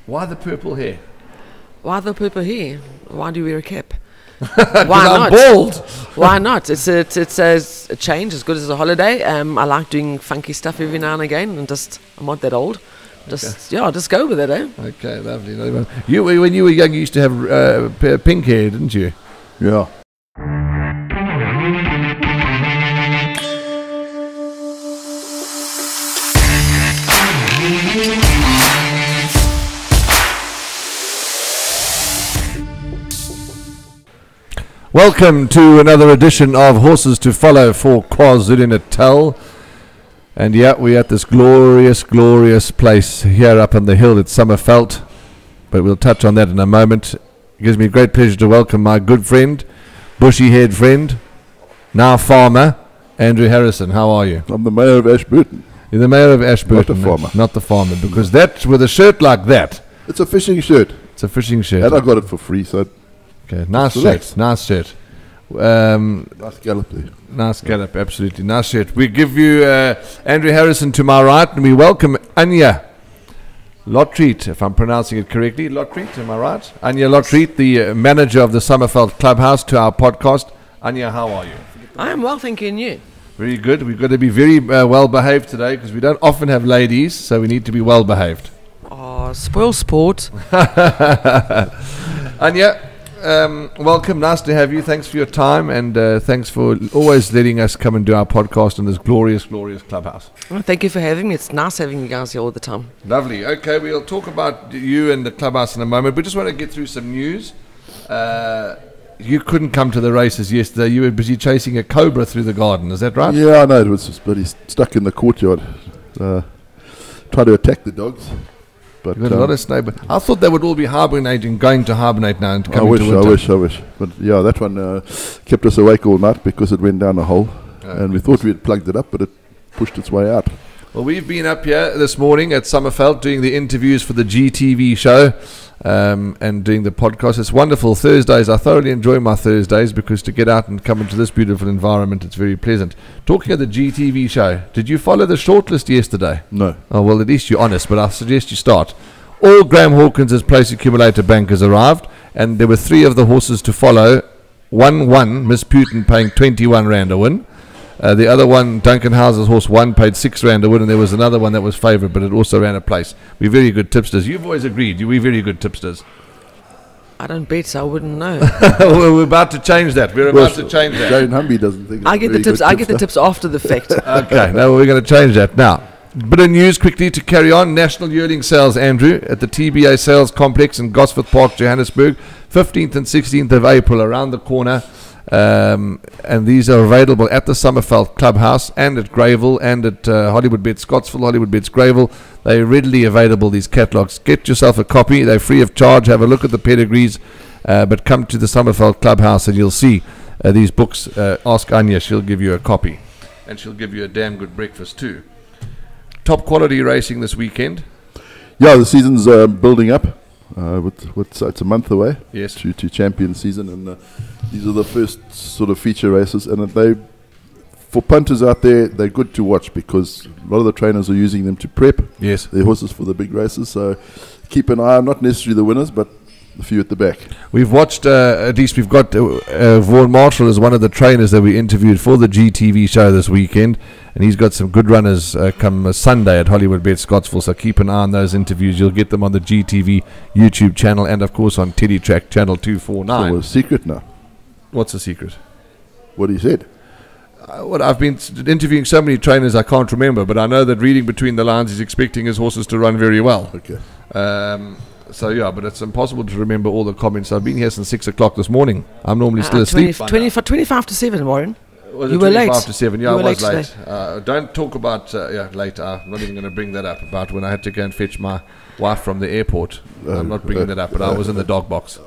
Why the purple hair? Why the purple hair? Why do you wear a cap? Why not? I'm bald. Why not? It's a change, as good as a holiday. I like doing funky stuff every now and again, and I'm not that old. Just go with it, eh? Okay, lovely. When you were young, you used to have pink hair, didn't you? Yeah. Welcome to another edition of Horses to Follow for Quasi-Nutella. And we're at this glorious, glorious place here up on the hill at Summerveld. But we'll touch on that in a moment. It gives me great pleasure to welcome my good friend, bushy-haired friend, now farmer, Andrew Harrison. How are you? I'm the mayor of Ashburton. You're the mayor of Ashburton. Not the farmer. Not the farmer, because that, with a shirt like that. It's a fishing shirt. It's a fishing shirt. And I got it for free, so... Okay, nice shirt. Nice shirt. Nice gallop there. Nice gallop, absolutely. Nice shirt. We give you Andrew Harrison to my right, and we welcome Anja Lotriet, if I'm pronouncing it correctly. Lotriet, am I right? Anja Lotriet, the manager of the Summerveld Clubhouse, to our podcast. Anja, how are you? I am well, thank you, and you? Very good. We've got to be very well behaved today because we don't often have ladies, so we need to be well behaved. Oh, spoil sport. Anja, welcome. Nice to have you. Thanks for your time, and thanks for always letting us come and do our podcast in this glorious, glorious clubhouse. Well, thank you for having me. It's nice having you guys here all the time. Lovely. Okay, we'll talk about you and the clubhouse in a moment. We just want to get through some news. You couldn't come to the races yesterday. You were busy chasing a cobra through the garden. Is that right? Yeah, I know. It was just bloody stuck in the courtyard. Trying to attack the dogs. But you got a lot of snake. I thought they would all be hibernating, going to hibernate now and I coming to winter. I wish. But yeah, that one kept us awake all night because it went down a hole. And we thought we had plugged it up, but it pushed its way out. Well, we've been up here this morning at Summerveld doing the interviews for the GTV show and doing the podcast. It's wonderful. Thursdays, I thoroughly enjoy my Thursdays because to get out and come into this beautiful environment, it's very pleasant. Talking of the GTV show, did you follow the shortlist yesterday? No. Oh, well, at least you're honest, but I suggest you start. All Graham Hawkins' place accumulator bankers arrived, and there were 3 of the horses to follow. 1-1, Miss Putin paying 21 Rand a win. The other one, Duncan House's horse 1, paid 6 Rand a win, and there was another one that was favoured, but it also ran a place. We're very good tipsters. You've always agreed. We're very good tipsters. I don't bet, so I wouldn't know. We're about to change that. We're about to change that. Jane Humby doesn't think I get the tips. I get the tips after the fact. Okay, now we're going to change that. Now, bit of news quickly to carry on. National yearling sales, Andrew, at the TBA Sales Complex in Gosforth Park, Johannesburg, 15th and 16th of April, around the corner. And these are available at the Summerveld Clubhouse and at Greyville and at Hollywood Bets Scottsville, Hollywood Bets Greyville. They're readily available, these catalogues. Get yourself a copy. They're free of charge. Have a look at the pedigrees, but come to the Summerveld Clubhouse and you'll see these books. Ask Anja, she'll give you a copy, and she'll give you a damn good breakfast too. Top quality racing this weekend. Yeah, the season's building up. It's a month away. Yes. to champion season, and these are the first sort of feature races, and for punters out there, they're good to watch because a lot of the trainers are using them to prep their horses for the big races. So keep an eye on not necessarily the winners, but a few at the back. We've watched, at least we've got Vaughan Marshall as one of the trainers that we interviewed for the GTV show this weekend, and he's got some good runners come Sunday at Hollywood Bet Scottsville, so keep an eye on those interviews. You'll get them on the GTV YouTube channel and of course on Teddy Track channel 249. So a secret now. What's the secret? What he said. Well, I've been interviewing so many trainers I can't remember, but I know that reading between the lines he's expecting his horses to run very well. Okay. So yeah, but it's impossible to remember all the comments. I've been here since 6 o'clock this morning. I'm normally still asleep. 25 to 7, Warren. Was you it were 25 late. to 7? Yeah, I was late. Today. Don't talk about late. I'm not even going to bring that up. About when I had to go and fetch my wife from the airport. I'm not bringing that up, but I was in the dog box.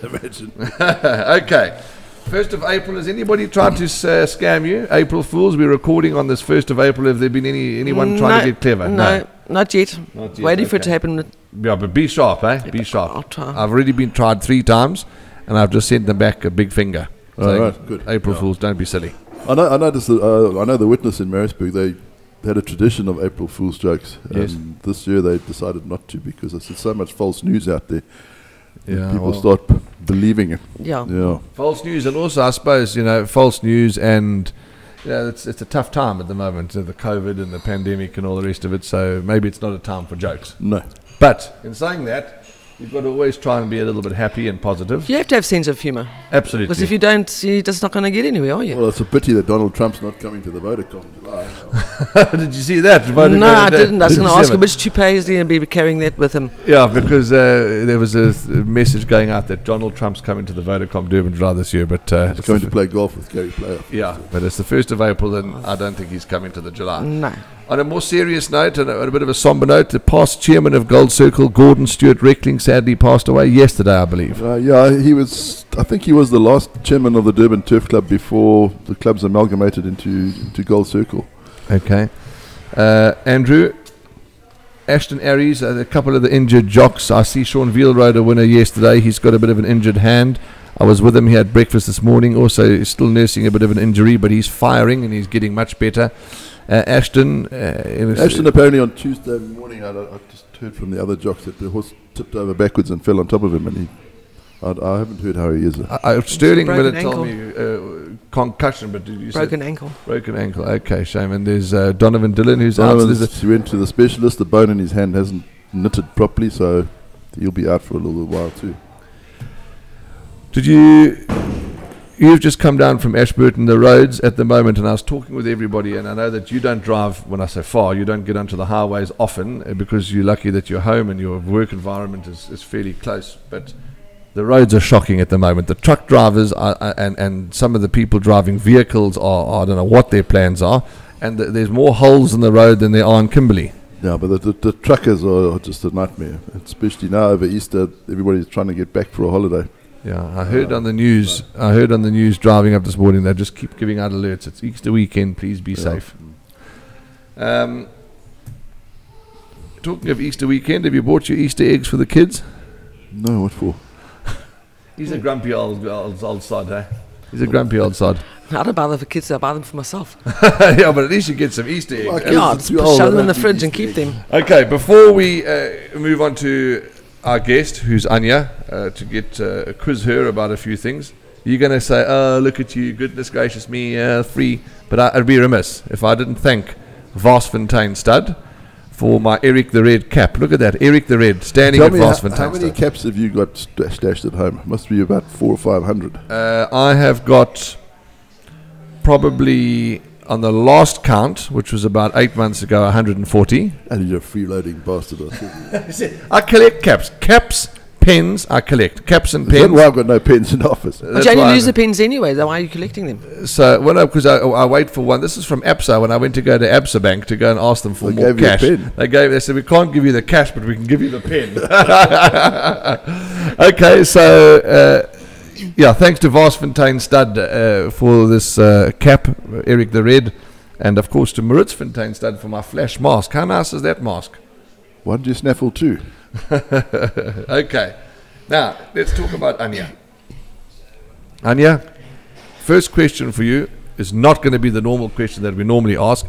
Imagine. Okay. 1st of April, has anybody tried to scam you? April Fools, we're recording on this 1st of April. Have there been anyone trying to get clever? No, not yet. Waiting for it to happen. Yeah, but be sharp, eh? Yeah, be sharp. I'll try. I've already been tried 3 times, and I've just sent them back a big finger. All right, good. April Fools, don't be silly. I know the witness in Maritzburg. had a tradition of April Fool's jokes. Yes. This year they decided not to because there's so much false news out there. Yeah, People start believing it. Yeah. False news, and also I suppose false news, and it's a tough time at the moment, the COVID and the pandemic and all the rest of it. So maybe it's not a time for jokes. No. But in saying that, you've got to always try and be a little bit happy and positive. You have to have sense of humour. Absolutely. Because if you don't, you're just not going to get anywhere, are you? Well, it's a pity that Donald Trump's not coming to the Vodacom in July. Did you see that? No, I didn't. I was going to ask him which toupee is he going to be carrying that with him. Yeah, because there was a message going out that Donald Trump's coming to the Vodacom Durban July this year, but he's going to play golf with Gary Player. Yeah, but it's the 1st of April, and I don't think he's coming to the July. No. On a more serious note, and a bit of a somber note, the past chairman of Gold Circle, Gordon Stewart Reckling, sadly passed away yesterday, I believe. He was. I think he was the last chairman of the Durban Turf Club before the clubs amalgamated into Gold Circle. Okay. Andrew, Ashton Aries, a couple of the injured jocks. I see Sean Veal rode a winner yesterday. He's got a bit of an injured hand. I was with him. He had breakfast this morning. Also, he's still nursing a bit of an injury, but he's firing and he's getting much better. Ashton apparently on Tuesday morning, I just heard from the other jocks that the horse tipped over backwards and fell on top of him, and I haven't heard how he is. Sterling Miller told me concussion, but did you say broken ankle? Broken ankle. Okay, shame. And there's Donovan Dillon who's out. He went to the specialist. The bone in his hand hasn't knitted properly, so he'll be out for a little while too. You've just come down from Ashburton, the roads at the moment, and I was talking with everybody, and I know that you don't drive, when I say far, you don't get onto the highways often because you're lucky that you're home and your work environment is fairly close, but the roads are shocking at the moment. The truck drivers and some of the people driving vehicles I don't know what their plans are, and there's more holes in the road than there are in Kimberley. Yeah, but the truckers are just a nightmare, especially now over Easter. Everybody's trying to get back for a holiday. Yeah, I heard on the news. I heard on the news driving up this morning. They just keep giving out alerts. It's Easter weekend. Please be safe. Talking of Easter weekend, have you bought your Easter eggs for the kids? No, what for? He's a grumpy old sod, eh? He's a grumpy old sod. I don't buy them for kids. I buy them for myself. Yeah, but at least you get some Easter eggs. Just shove them in the fridge and keep them. Okay, before we move on to our guest, who's Anja, to get quiz her about a few things. You're going to say, oh, look at you, goodness gracious me, free. But I'd be remiss if I didn't thank Varsfontein Stud for my Eric the Red cap. Look at that, Eric the Red, standing at Varsfontein Stud. How many caps have you got stashed at home? Must be about 400 or 500. I have got probably, on the last count, which was about 8 months ago, 140. And you're a freeloading bastard. I collect caps. Caps, pens, I collect. Caps and pens. That's why I've got no pens in the office. But you only lose the pens anyway, then why are you collecting them? So, because I wait for one. This is from ABSA, when I went to go to ABSA Bank to go and ask them for more cash. They said, we can't give you the cash, but we can give you the pen. Okay, so... yeah, thanks to Varsfontein Stud for this cap, Eric the Red, and of course to Maritzfontein Stud for my flash mask. How nice is that mask? Why did you snaffle too? Okay, now let's talk about Anja. Anja, first question for you is not going to be the normal question that we normally ask.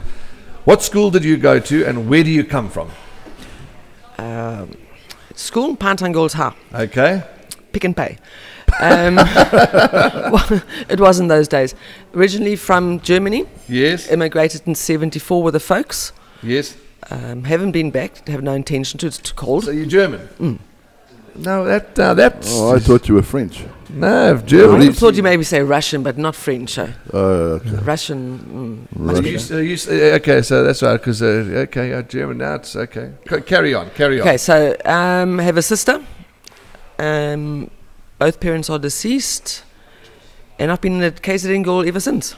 What school did you go to and where do you come from? School, Pantangol's Ha. Okay. Pick and Pay. Well, it was in those days. Originally from Germany. Yes. Immigrated in 1974 with the folks. Yes. Haven't been back. Have no intention to. It's too cold. So you're German? Mm. No, that's... Oh, I thought you were French. No, German. I thought you maybe say Russian, but not French. Okay. Russian. Okay, so that's right, because, German now, it's okay. Carry on. Okay, so have a sister. Both parents are deceased, and I've been at KZN ever since.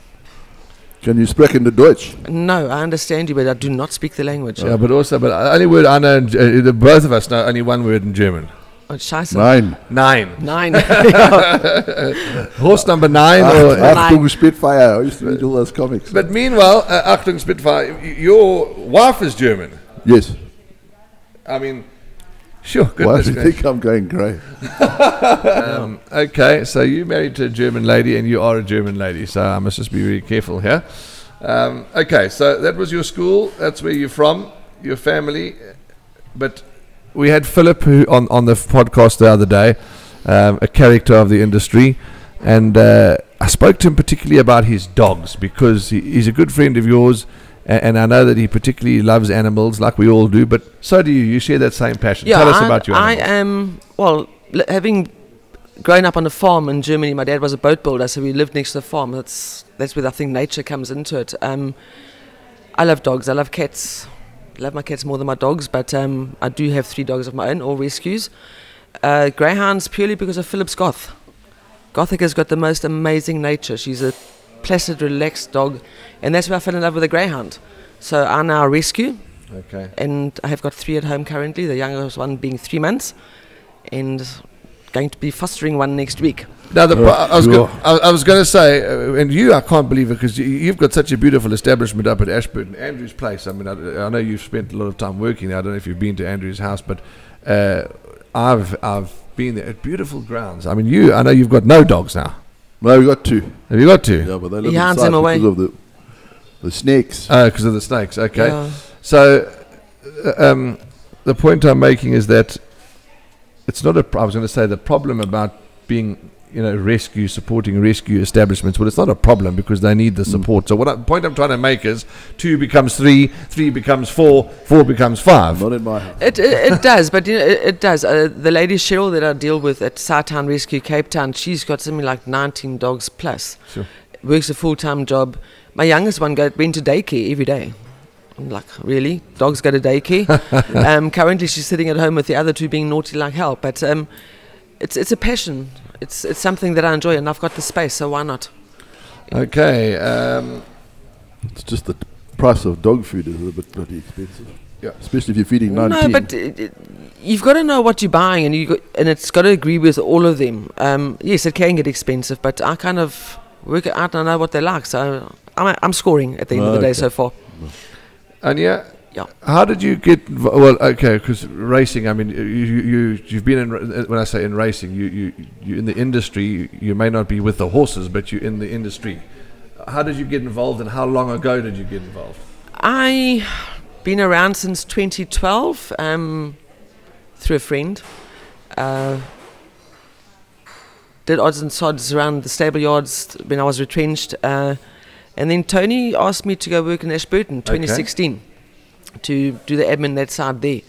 Can you speak in the Deutsch? No, I understand you, but I do not speak the language. Yeah, but only word I know, both of us know only one word in German. Oh, Scheiße. Nine. Horse number 9. Achtung Spitfire. I used to read all those comics. But meanwhile, Achtung Spitfire, your wife is German. Yes. I mean... Sure, why do you think I'm going grey? Okay, so you married to a German lady and you are a German lady, so I must just be very careful here. Okay, so that was your school. That's where you're from, your family. But we had Philip who on the podcast the other day, a character of the industry, and I spoke to him particularly about his dogs because he's a good friend of yours, and I know that he particularly loves animals like we all do, but so do you. You share that same passion. Yeah, Tell us about your animals. I am, having grown up on a farm in Germany, my dad was a boat builder, so we lived next to the farm. That's where I think nature comes into it. I love dogs, I love cats. I love my cats more than my dogs, but I do have 3 dogs of my own, all rescues. Greyhounds purely because of Philip's Goth. Gothic has got the most amazing nature. She's a placid, relaxed dog, and that's where I fell in love with a greyhound. So I now rescue, and I have got 3 at home currently, the youngest one being 3 months, and going to be fostering one next week. Now, I was going to say, and I can't believe it because you've got such a beautiful establishment up at Ashburton, Andrew's place. I mean, I know you've spent a lot of time working there. I don't know if you've been to Andrew's house, but I've been there at beautiful grounds. I mean, I know you've got no dogs now. No, we've got 2. Have you got 2? Yeah, but they live He hands inside them away. because of the snakes. Oh, because of the snakes. Okay. Yeah. So the point I'm making is that it's not I was going to say the problem about being, supporting rescue establishments. Well, it's not a problem because they need the support. So the point I'm trying to make is 2 becomes 3, 3 becomes 4, 4 becomes 5. Not in my house. It does, but it does. The lady Cheryl that I deal with at Southtown Rescue Cape Town, she's got something like 19 dogs plus. Sure. Works a full-time job. My youngest one went to daycare every day. I'm like, really? Dogs go to daycare? Currently she's sitting at home with the other 2 being naughty like hell. But it's a passion. It's something that I enjoy, and I've got the space, so why not? Okay. It's just the price of dog food is a bit bloody expensive. Yeah. Especially if you're feeding 19. No, but you've got to know what you're buying, and it's got to agree with all of them. Yes, it can get expensive, but I kind of work it out and I know what they like, so I'm scoring at the end of the day so far. Anja, yeah. How did you get? Well, okay, because racing. I mean, you've been in. When I say in racing, you in the industry. You may not be with the horses, but you're in the industry. How did you get involved, and how long ago did you get involved? I've been around since 2012 through a friend. Did odds and sods around the stable yards when I was retrenched. And then Tony asked me to go work in Ashburton 2016 to do the admin that side there,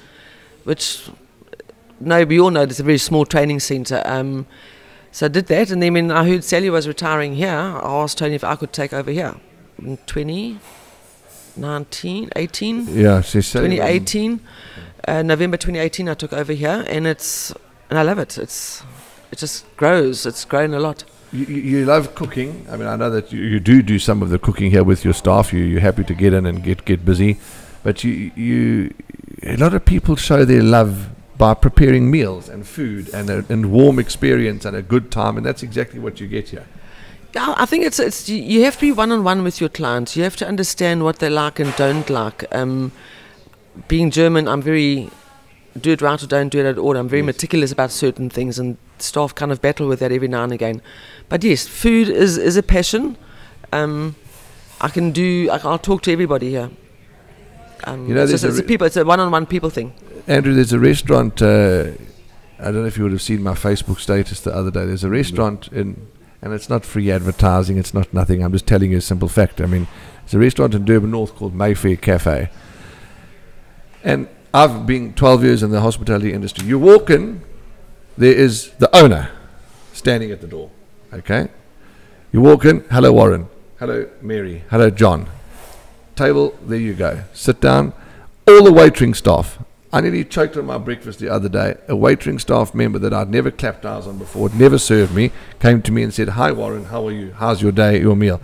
which we all know it's a very small training centre. So I did that, and then when I heard Sally was retiring here, I asked Tony if I could take over here in 2018. Yeah, she said 2018, November 2018, I took over here, and I love it. It just grows. It's grown a lot. You love cooking. I mean, I know that you do some of the cooking here with your staff. You're happy to get in and get busy, but a lot of people show their love by preparing meals and food and warm experience and a good time, and that's exactly what you get here. Yeah, I think it's you have to be one-on-one with your clients. You have to understand what they like and don't like. Being German, I'm very do it right or don't do it at all. I'm very meticulous about certain things, and staff kind of battle with that every now and again. But yes, food is a passion. I'll talk to everybody here. It's a one-on-one people thing. Andrew, there's a restaurant. I don't know if you would have seen my Facebook status the other day. There's a restaurant and it's not free advertising. It's not nothing. I'm just telling you a simple fact. I mean, there's a restaurant in Durban North called Mayfair Cafe, and I've been 12 years in the hospitality industry. You walk in, there is the owner standing at the door. Okay? You walk in, hello Warren, hello Mary, hello John. Table, there you go. Sit down. All the waitering staff. I nearly choked on my breakfast the other day. A waitering staff member that I'd never clapped eyes on before, never served me, came to me and said, "Hi Warren, how are you? How's your day, your meal?"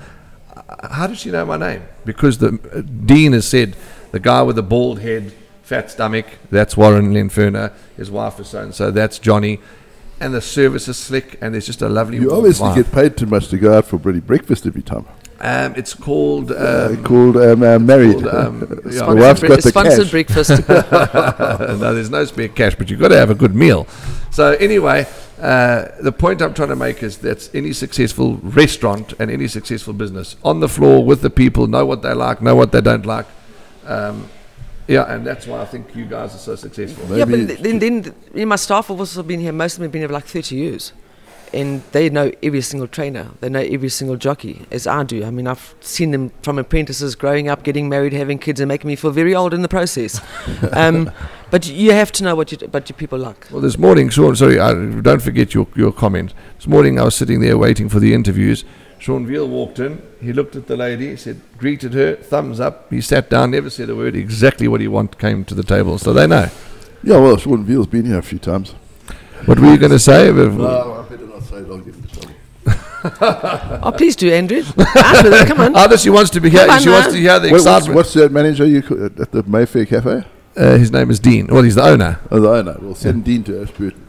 How did she know my name? Because the Dean has said, the guy with the bald head, fat stomach, that's Warren Lenferner. His wife is so-and-so, that's Johnny. And the service is slick, and there's just a lovely You obviously get paid too much to go out for bloody breakfast every time. It's called... Married. The wife's got the sponsored cash. breakfast. No, there's no spare cash, but you've got to have a good meal. So anyway, The point I'm trying to make is that any successful restaurant and any successful business on the floor with the people, know what they like, know what they don't like. And that's why I think you guys are so successful. Maybe but then my staff have also been here, most of them have been here for like 30 years. And they know every single trainer. They know every single jockey, as I do. I mean, I've seen them from apprentices growing up, getting married, having kids, and making me feel very old in the process. But you have to know what your people like. Well, this morning, Sean, sorry, don't forget your comment. This morning I was sitting there waiting for the interviews. Sean Veal walked in, he looked at the lady, said, greeted her, thumbs up. He sat down, never said a word, exactly what he came to the table. So they know. Yeah, well, Sean Veal's been here a few times. What were you going to say? No, I better not say it, I'll get into trouble. Oh, please do, Andrew. Ask her, come on. She wants to be here. She wants to hear the excitement. What's that manager at the Mayfair Cafe? His name is Dean. Well, he's the owner. Oh, the owner. Well, send Dean to Ashburton.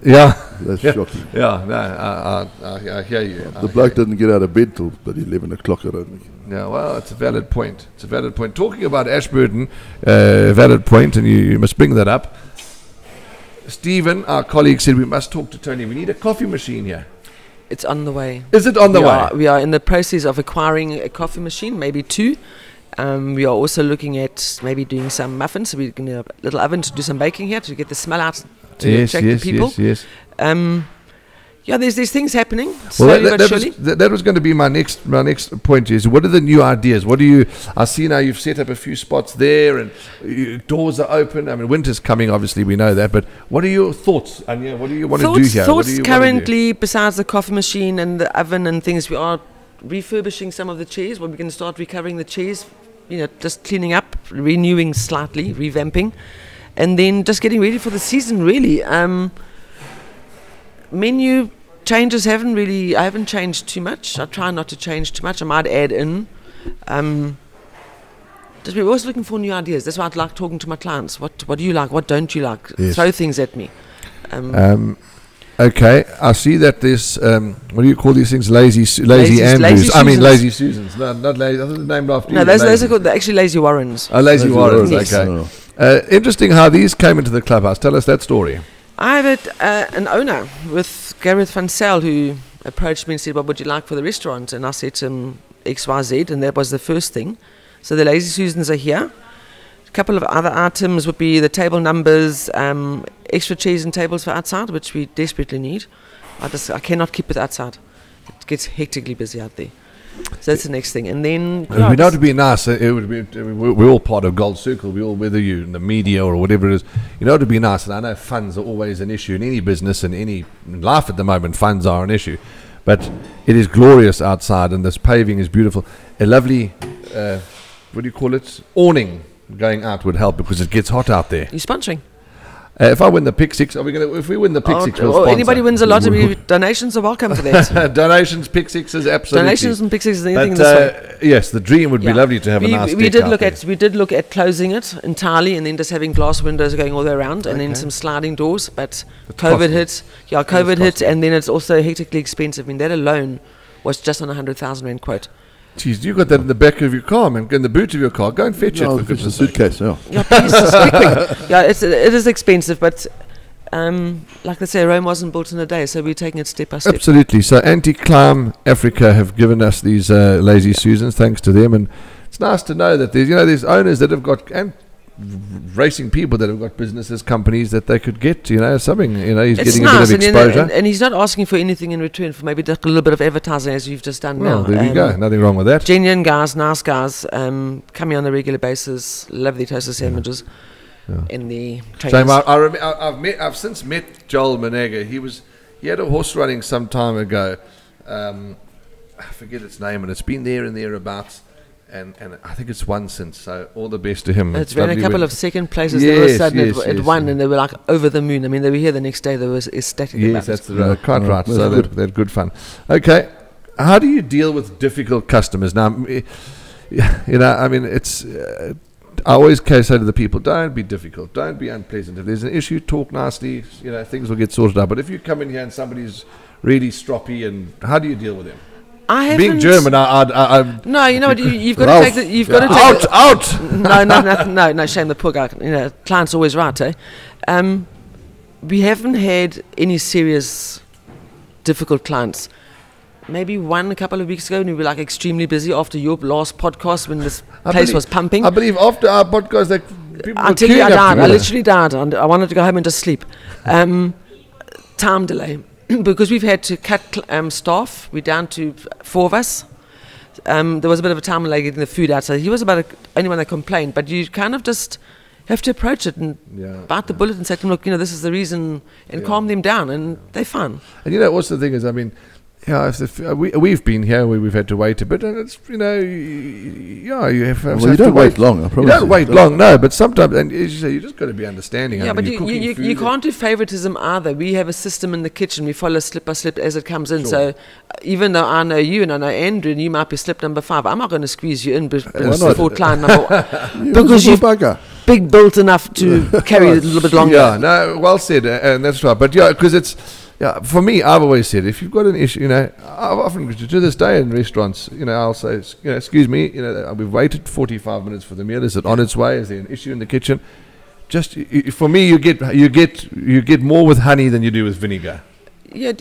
Yeah. That's shocking. Yeah, no, I hear you. The bloke doesn't get out of bed till about 11 o'clock, I don't think. Yeah, well, it's a valid point. Talking about Ashburton, valid point, and you must bring that up. Stephen, our colleague, said we must talk to Tony. We need a coffee machine here. It's on the way. Is it on the way? We are in the process of acquiring a coffee machine, maybe 2. We are also looking at maybe doing some muffins. So we're going to have a little oven to do some baking here to get the smell out to attract the people. Yes. There's things happening. Well, that was going to be my next point. Is what are the new ideas? I see now you've set up a few spots there and doors are open. I mean, winter's coming, obviously we know that. But what are your thoughts, Anja? What do you want to do here? Thoughts currently, besides the coffee machine and the oven and things, we are refurbishing some of the chairs. We're going to start recovering the chairs. Just cleaning up, renewing slightly, revamping, and then just getting ready for the season. Really. Menu changes I haven't changed too much. I try not to change too much. I might add in. We're always looking for new ideas. That's why I like talking to my clients. What do you like? What don't you like? Yes. Throw things at me. Okay, I see that there's what do you call these things? Lazy Andrews. Lazy Susans. No, not lazy. I thought they're named after you. No, those are called actually Lazy Warrens. Oh, Lazy Warrens. Yes. Okay. Interesting how these came into the clubhouse. Tell us that story. I have an owner with Gareth van Zyl who approached me and said, what would you like for the restaurant? And I said to him, XYZ, and that was the first thing. So the Lazy Susans are here. A couple of other items would be the table numbers, extra chairs and tables for outside, which we desperately need. I cannot keep it outside. It gets hectically busy out there. So that's the next thing. And then we know to be nice. We're all part of Gold Circle. We all, whether you're in the media or whatever it is, to be nice. And I know funds are always an issue in any business and any life at the moment. Funds are an issue, but it is glorious outside, and this paving is beautiful. A lovely, what do you call it? Awning going out would help because it gets hot out there. You're sponsoring. If I win the Pick Six, if we win the Pick Six, we'll sponsor. Anybody wins a lottery, donations are welcome for that. Donations, Pick Sixes, absolutely. Donations and Pick Sixes, anything this way. Yes, the dream would be lovely to have a nice we did look at closing it entirely and then just having glass windows going all the way around and then some sliding doors. But COVID hit. Yeah, COVID hit, and then it's also hectically expensive. I mean, that alone was just on 100,000 rand quote. Jeez, you got that in the back of your car, man. In the boot of your car. Go and fetch it. It's a suitcase, Yeah, please, quick. Yeah, it is expensive, but like I say, Rome wasn't built in a day, so we're taking it step by step. Absolutely. So Anti-Climb Africa have given us these Lazy Susans, thanks to them, and it's nice to know that there's owners that have got and racing people that have got businesses, companies that they could get, something. He's it's getting nice, a bit of exposure, and he's not asking for anything in return for maybe just a little bit of advertising as you've just done now. There you go. Nothing wrong with that. Genuine guys, nice guys, coming on a regular basis, lovely toasted sandwiches. Yeah. In the trainers. I've since met Joel Menega. He had a horse running some time ago. I forget its name, and it's been there and thereabouts. And I think it's won since, so all the best to him. It's been a couple of second places. All of a sudden it won, and they were like over the moon. I mean, they were here the next day. They were ecstatic. Yes, that's quite right. So they're good fun. Okay, how do you deal with difficult customers now? I mean, it's. I always say to the people, don't be difficult, don't be unpleasant. If there's an issue, talk nicely. Things will get sorted out. But if you come in here and somebody's really stroppy, and how do you deal with them? Being German, no, you know what? You've got to take it. You've got to take out. No, shame the poor guy. Client's always right, eh? We haven't had any serious, difficult clients. Maybe one a couple of weeks ago when we were like extremely busy after your last podcast when this place was pumping. I believe after our podcast, like, people I tell you, I died. I literally died. I wanted to go home and just sleep. Time delay. Because we've had to cut staff. We're down to 4 of us. There was a bit of a time delay getting the food out. So he was about the only one that complained. But you kind of just have to approach it and bite the bullet and say to them, look, this is the reason, and calm them down, and they're fine. And what's the thing is, I mean, we've been here where we've had to wait a bit, and it's you have. You don't wait long. I promise you don't wait long, no. But sometimes, and as you say, you just got to be understanding. Yeah, but you can't do favoritism either. We have a system in the kitchen. We follow slip by slip as it comes in. So even though I know you and I know Andrew, and you might be slip number 5, I'm not going to squeeze you in before client number 1 because you've big built enough to carry it a little bit longer. Yeah, no, well said, and that's right. But because it's. Yeah, for me, I've always said, if you've got an issue, I've often, to this day in restaurants, I'll say, excuse me, we've waited 45 minutes for the meal. Is it on its way? Is there an issue in the kitchen? Just, for me, you get more with honey than you do with vinegar. Yeah,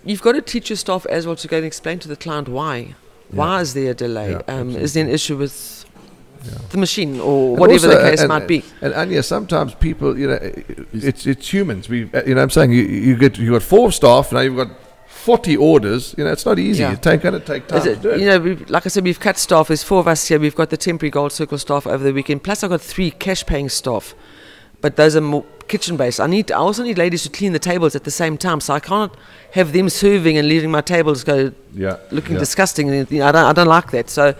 you've got to teach your staff as well to go and explain to the client why. Why is there a delay? Is there an issue with the machine or whatever the case might be? And Anja, sometimes people, it's humans. I'm saying you got 4 staff, now you've got 40 orders. It's not easy. It's going to take time to do it. Like I said, we've cut staff. There's 4 of us here. We've got the temporary Gold Circle staff over the weekend. Plus I've got 3 cash-paying staff. But those are more kitchen-based. I also need ladies to clean the tables at the same time, so I can't have them serving and leaving my tables go looking disgusting. I don't like that. So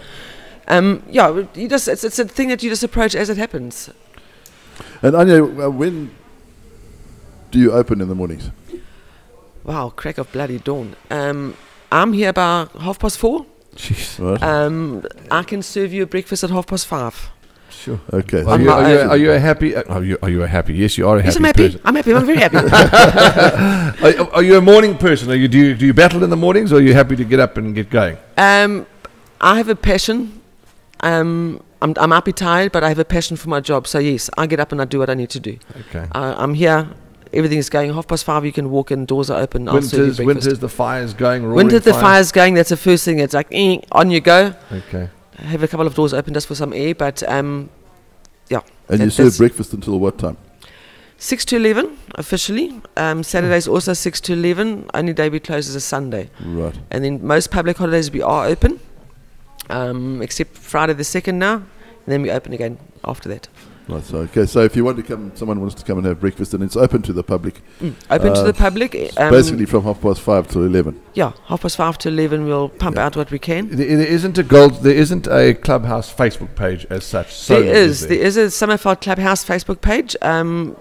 it's a thing that you just approach as it happens. And Anja, when do you open in the mornings? Wow, crack of bloody dawn. I'm here about 4:30. Jeez. I can serve you a breakfast at 5:30. Sure. Okay. Are you a happy? Are you a happy? Yes, you are a happy person. I'm happy. I'm very happy. Are you a morning person? Do you battle in the mornings, or are you happy to get up and get going? I have a passion. I might be tired, but I have a passion for my job. So yes, I get up and I do what I need to do. Okay. I'm here. Everything's going. 5:30. You can walk in. Doors are open. Winters, the fire's going. Winter, the fire's going. That's the first thing. It's like on you go. Okay. I have a couple of doors open just for some air, but And you serve breakfast until what time? 6 to 11 officially. Saturdays also 6 to 11. Only day we close is a Sunday. Right. And then most public holidays we are open, except Friday the 2nd now, and then we open again after that. Right. So if you want to come, someone wants to come and have breakfast, and it's open to the public. Open to the public. Basically from 5:30 till 11. Yeah, 5:30 to 11. We'll pump out what we can. There isn't a Clubhouse Facebook page as such. There is a Summerveld Clubhouse Facebook page,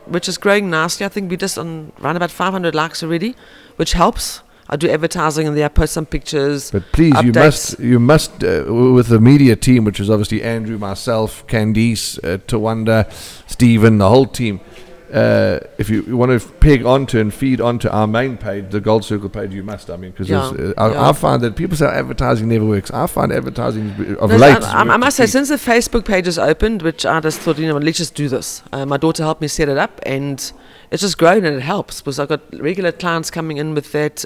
which is growing nicely. I think we're just on around about 500 likes already, which helps. I do advertising in there, I post some pictures. But please, updates. you must, with the media team, which is obviously Andrew, myself, Candice, Tawanda, Stephen, the whole team. If you want to peg onto and feed onto our main page, the Gold Circle page, you must. I mean, because I find that people say advertising never works. I find advertising late. I must say, since the Facebook page has opened, which I just thought, let's just do this. My daughter helped me set it up, and it's just grown, and it helps because I've got regular clients coming in with that.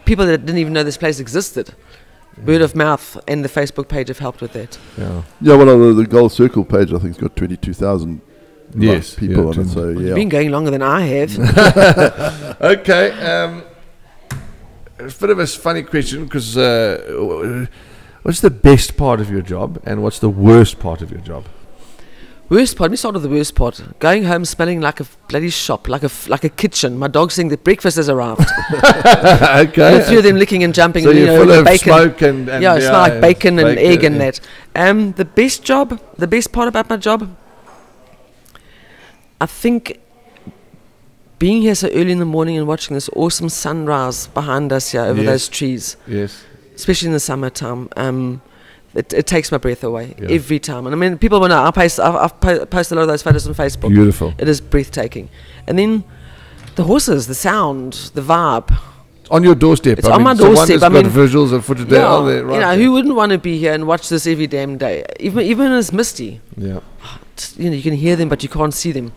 People that didn't even know this place existed. Word of mouth and the Facebook page have helped with that. Well, the Gold Circle page I think has got 22,000. People on it. So It's been going longer than I have. Okay. It's a bit of a funny question because what's the best part of your job and what's the worst part of your job? Worst part. Let me start with the worst part. Going home smelling like a bloody shop, like a kitchen. My dog's saying that breakfast has arrived. Okay. A few of them licking and jumping. So and, you're full of bacon. smoke and it smells like bacon and egg and that. The best part about my job, I think being here so early in the morning and watching this awesome sunrise behind us here over those trees. Yes. Especially in the summertime. It takes my breath away every time. And I mean, people will know. I've posted a lot of those photos on Facebook. Beautiful. It is breathtaking. And then the horses, the sound, the vibe. On your doorstep. It's on my doorstep. Got visuals and footage there. Oh, there, right who wouldn't want to be here and watch this every damn day? Even when it's misty. Yeah. You can hear them, but you can't see them.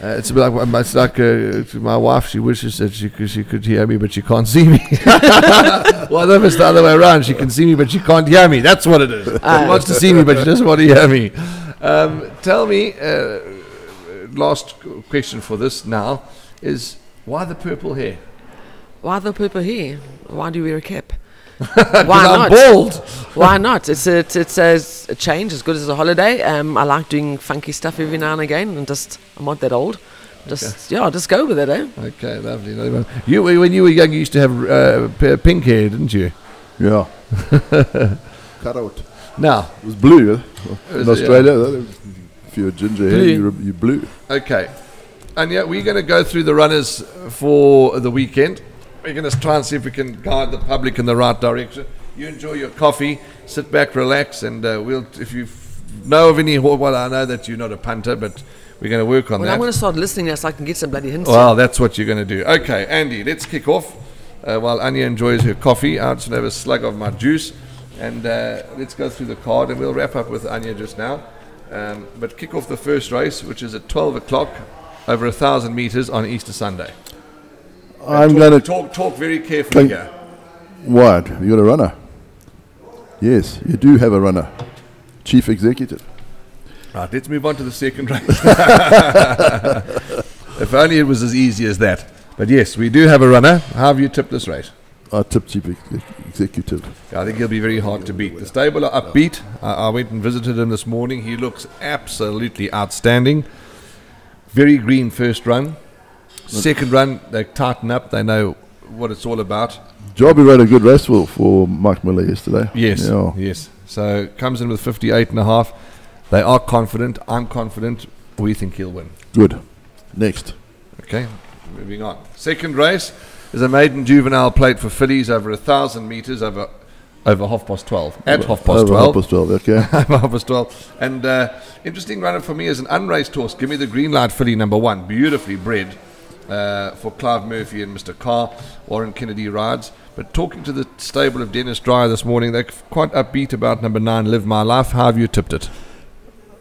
It's like my wife. She wishes that she could hear me, but she can't see me. Well, if it's the other way around, she can see me, but she can't hear me. That's what it is. She wants to see me, but she doesn't want to hear me. Tell me, last question for this now is, why the purple hair? Why the purple hair? Why do you wear a cap? Why not? I'm bald. Why not? It's a change, as good as a holiday. I like doing funky stuff every now and again, and I'm not that old. Just go with it, eh? Okay, lovely. When you were young, you used to have pink hair, didn't you? Yeah. Cut out. Now it was blue. In Australia, if you're ginger hair, you're blue. Okay, and we're going to go through the runners for the weekend. We're going to try and see if we can guide the public in the right direction. You enjoy your coffee, sit back, relax, and if you know of any, well, I know that you're not a punter, but we're going to work on that. I'm going to start listening now so I can get some bloody hints. Well, that's what you're going to do. Okay, Andy, let's kick off. While Anja enjoys her coffee, I'll just have a slug of my juice, and let's go through the card, and we'll wrap up with Anja just now. But kick off the first race, which is at 12 o'clock, over 1,000 meters on Easter Sunday. I'm going to talk very carefully here. What? You got a runner? Yes, you do have a runner. Chief executive. Right, let's move on to the second race. If only it was as easy as that. But yes, we do have a runner. How have you tipped this race? I tipped chief executive. I think he'll be very hard to beat. The stable are upbeat. I went and visited him this morning. He looks absolutely outstanding. Very green first run. Second run, they tighten up. They know what it's all about. Jobby ran a good race for Mike Miller yesterday. Yes, yes. So comes in with 58.5. They are confident. I'm confident. We think he'll win. Good. Next. Okay, moving on. Second race is a Maiden Juvenile plate for fillies over 1,000 meters over 12:30. At 12:30. Over 12:30, okay. Over 12:30. And interesting runner for me is an unraced horse. Give me the green light filly number 1. Beautifully bred. For Clive Murphy and Mr. Carr. Warren Kennedy rides. But talking to the stable of Dennis Dreyer this morning, they're quite upbeat about number 9, Live My Life. How have you tipped it?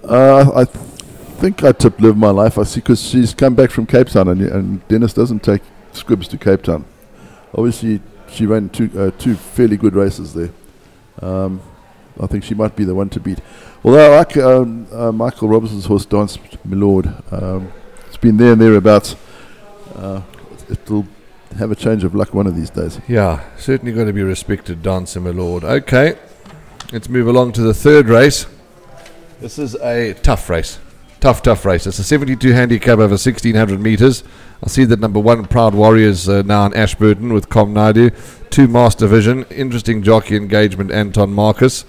I think I tipped Live My Life. I see, because she's come back from Cape Town, and Dennis doesn't take squibs to Cape Town. Obviously, she ran two fairly good races there. I think she might be the one to beat. Although I like Michael Robinson's horse, Dance Milord. It's been there and thereabouts. It'll have a change of luck one of these days. Yeah, certainly got to be respected, Dancer, my lord. Okay, let's move along to the third race. This is a tough race. Tough race. It's a 72 handicap over 1,600 meters. I see that number 1, Proud Warriors, now in Ashburton with Com Naidu. 2, Master Vision. Interesting jockey engagement, Anton Marcus.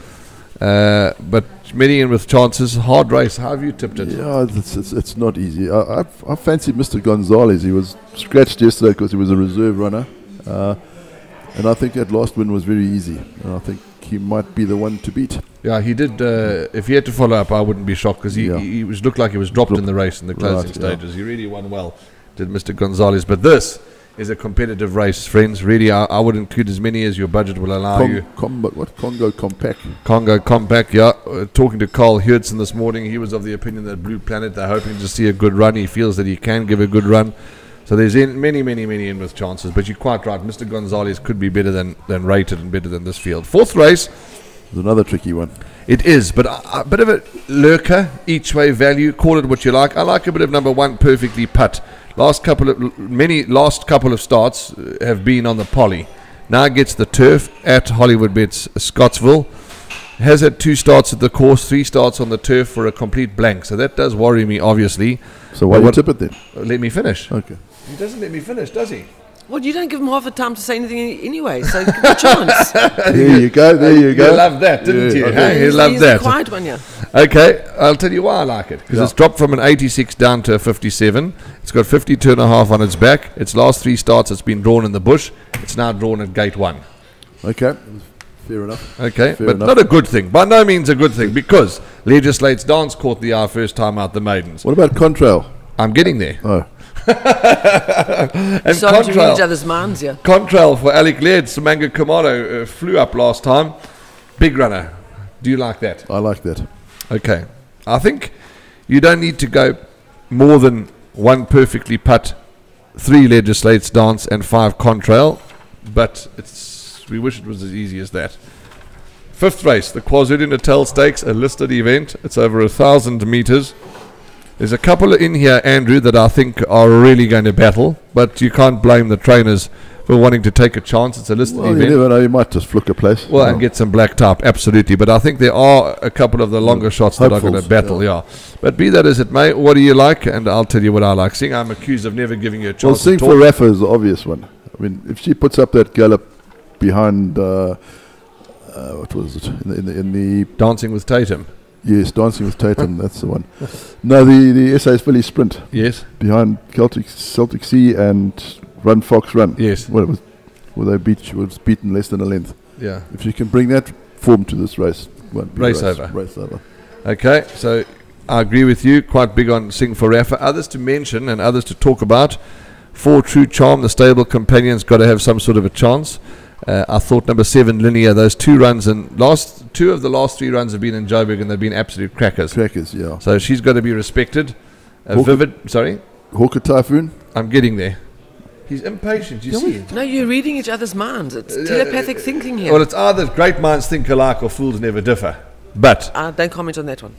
But many in with chances. Hard race. How have you tipped it? Yeah, it's not easy. I fancied Mr. Gonzalez. He was scratched yesterday because he was a reserve runner. And I think that last win was very easy. And I think he might be the one to beat. Yeah, he did. If he had to follow up, I wouldn't be shocked, because he looked like he was dropped in the race in the closing stages. Yeah. He really won well, did Mr. Gonzalez. But this is a competitive race, friends. Really, I would include as many as your budget will allow you. Congo Compact? Congo Compact, yeah. Talking to Carl Hurtson this morning, he was of the opinion that Blue Planet, they're hoping to see a good run. He feels that he can give a good run. So there's many in with chances. But you're quite right. Mr. Gonzalez could be better than rated and better than this field. Fourth race. There's another tricky one. It is, but a bit of a lurker, each way value. Call it what you like. I like a bit of number 1, Perfectly Putt. Last couple of starts have been on the poly. Now gets the turf at Hollywood Bets Scottsville. Has had 2 starts at the course, 3 starts on the turf for a complete blank. So that does worry me, obviously. So why do you tip it then? Let me finish. Okay. He doesn't let me finish, does he? Well, you don't give him half the time to say anything anyway, so give him a chance. There you go. You loved that, didn't you? Okay. You loved that. He's a quiet one, yeah. Okay, I'll tell you why I like it. Because it's dropped from an 86 down to a 57. It's got 52.5 on its back. Its last 3 starts, it's been drawn in the bush. It's now drawn at gate 1. Okay, fair enough. Okay, but not a good thing. By no means a good thing, because Legislate's Dance caught the eye first time out the maidens. What about Contrail? I'm getting there. Oh. And starting to read each other's minds, yeah. Contrail for Alec Laird. Samanga Kamado flew up last time. Big runner. Do you like that? I like that. Okay. I think you don't need to go more than 1 perfectly putt, 3 legislates dance, and 5 contrail. But we wish it was as easy as that. 5th race, the Quasi-Nutella Stakes, a listed event. It's over 1,000 meters. There's a couple in here, Andrew, that I think are really going to battle, but you can't blame the trainers for wanting to take a chance. It's a listed event. You never know, you might just fluke a place. Well, and get some black type, absolutely. But I think there are a couple of the longer shots that are going to battle, yeah. But be that as it may, what do you like? And I'll tell you what I like. Seeing I'm accused of never giving you a chance. Well, Sing for Rafa is the obvious one. I mean, if she puts up that gallop behind, what was it? In the Dancing with Tatum. Yes, Dancing with Tatum, that's the one. No, the SAS Philly Sprint. Yes. Behind Celtic Sea and Run Fox Run. Yes. Well, she was beaten less than a length. Yeah. If you can bring that form to this race, race over. Race over. Okay, so I agree with you. Quite big on Sing for Rafa. Others to mention and others to talk about. 4 True Charm, the stable companion's got to have some sort of a chance. I thought number 7 Linear, those 2 runs and 2 of the last 3 runs have been in Joburg and they've been absolute crackers. Yeah. So she's got to be respected. Hawker Typhoon. I'm getting there. He's impatient, you see. No, you're reading each other's minds. It's telepathic thinking here. Well, it's either great minds think alike or fools never differ. But don't comment on that one.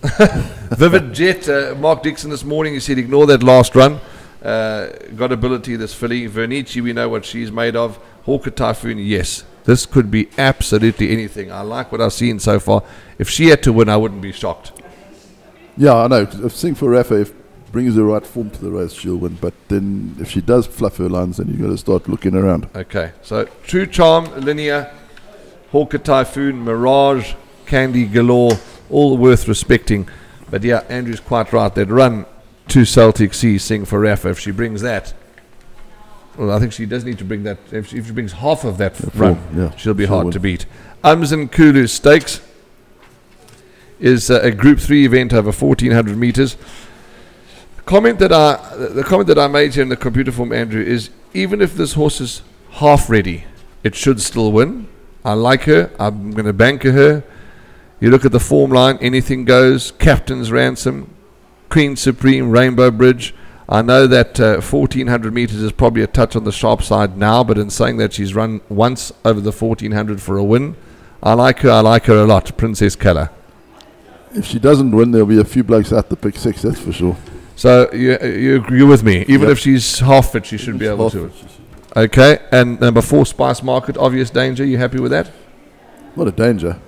Vivid Jet, Mark Dixon this morning, he said ignore that last run. Got ability, this filly. Vernici, we know what she's made of. Hawker Typhoon, yes. This could be absolutely anything. I like what I've seen so far. If she had to win, I wouldn't be shocked. Yeah, I know. If Sing for Rafa, if brings the right form to the race, she'll win. But then if she does fluff her lines, then you've got to start looking around. Okay, so True Charm, Linear, Hawker Typhoon, Mirage, Candy Galore, all worth respecting. But yeah, Andrew's quite right. That run to Celtic Sea, Sing for Rafa, if she brings that, well, I think she does need to bring that. If she brings half of that run, she'll be hard to beat. Umsen Kulu Stakes is a Group 3 event over 1,400 meters. The comment that I made here in the computer form, Andrew, is even if this horse is half ready, it should still win. I like her. I'm going to banker her. You look at the form line, anything goes. Captain's Ransom, Queen Supreme, Rainbow Bridge. I know that 1,400 meters is probably a touch on the sharp side now, but in saying that she's run once over the 1,400 for a win, I like her a lot, Princess Keller. If she doesn't win, there'll be a few blokes out the pick 6, that's for sure. So you're with me. Even if she's half fit, she should be able to. Okay, and number 4, Spice Market, Obvious Danger. You happy with that? Not a danger.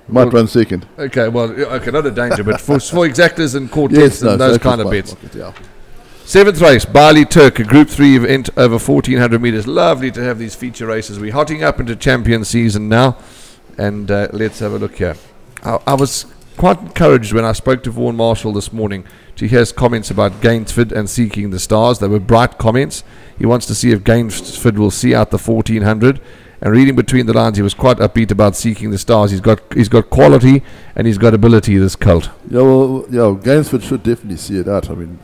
Might run second. Okay, not a danger, but for exactors and quartets and those kind of bets. Market, 7th race, Bali Turk, a Group 3 event over 1,400 meters. Lovely to have these feature races. We're hotting up into champion season now, and let's have a look here. I was quite encouraged when I spoke to Vaughan Marshall this morning to hear his comments about Gainesford and Seeking the Stars. They were bright comments. He wants to see if Gainesford will see out the 1,400. And reading between the lines, he was quite upbeat about Seeking the Stars. He's got quality and he's got ability, this colt. Gainesford should definitely see it out. I mean,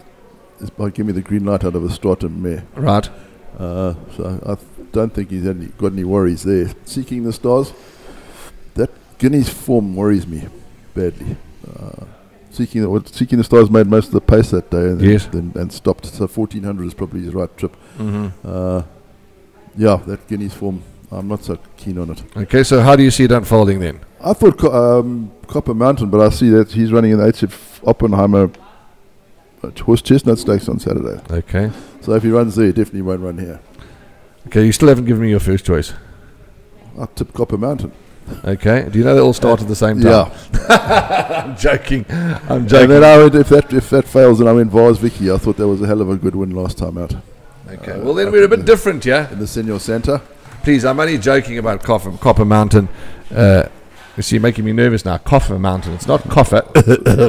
it's by giving me the green light out of a Stratum mare. Right. So I don't think he's got any worries there. Seeking the Stars, that Guinea's form worries me badly. Seeking the Stars made most of the pace that day and stopped. So 1,400 is probably his right trip. Mm-hmm. That Guinea's form, I'm not so keen on it. Okay, so how do you see it unfolding then? I thought Copper Mountain, but I see that he's running in the HF Oppenheimer Horse Chestnut Stakes on Saturday. Okay. So if he runs there, he definitely won't run here. Okay, you still haven't given me your first choice. I'll tip Copper Mountain. Okay. Do you know they all start at the same time? Yeah. I'm joking. And then I went, if that fails, then I went Vars Vicky. I thought that was a hell of a good win last time out. Okay. Well, then we're a bit different, yeah? In the Senor Santa. Please, I'm only joking about Copper Mountain. You see, you're making me nervous now. Copper Mountain. It's not Coffer.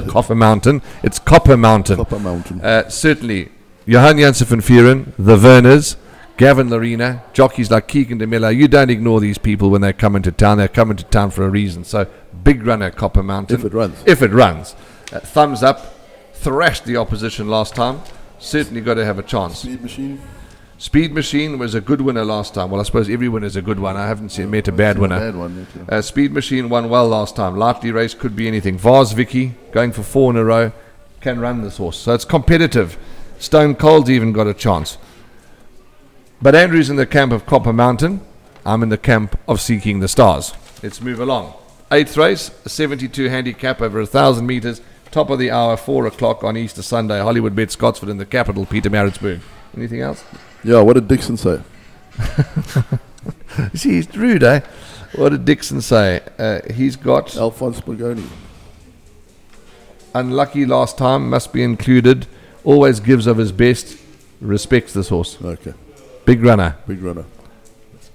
Copper Mountain. It's Copper Mountain. Copper Mountain. Certainly. Johan Janssen van Vieren, the Werners, Gavin Larena, jockeys like Keegan de Miller. You don't ignore these people when they come into town. They're coming to town for a reason. So, big runner, Copper Mountain. If it runs. Thumbs up. Thrashed the opposition last time. Certainly got to have a chance. Speed Machine was a good winner last time. Well, I suppose every winner is a good one. I haven't met a bad winner. Speed Machine won well last time. Lightly race could be anything. Vars Vicky, going for 4 in a row, can run this horse. So it's competitive. Stone Cold's even got a chance. But Andrew's in the camp of Copper Mountain. I'm in the camp of Seeking the Stars. Let's move along. 8th race, a 72 handicap over 1,000 metres. Top of the hour, 4 o'clock on Easter Sunday. Hollywood Bet Scotsford in the capital, Peter Maritzburg. Anything else? Yeah, what did Dixon say? See, he's rude, eh? What did Dixon say? He's got... Alphonse Pagoni. Unlucky last time, must be included. Always gives of his best. Respects this horse. Okay. Big runner. Big runner.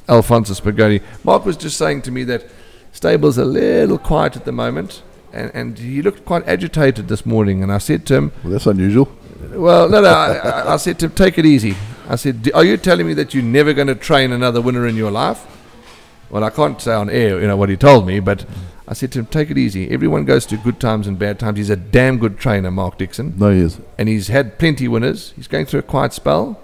Alphonsus Pagoni. Mark was just saying to me that stable's a little quiet at the moment, and he looked quite agitated this morning, and I said to him... Well, that's unusual. Well, no, I said to him, take it easy. I said, are you telling me that you're never going to train another winner in your life? Well, I can't say on air, what he told me, but I said to him, take it easy. Everyone goes through good times and bad times. He's a damn good trainer, Mark Dixon. No, he is. And he's had plenty winners. He's going through a quiet spell.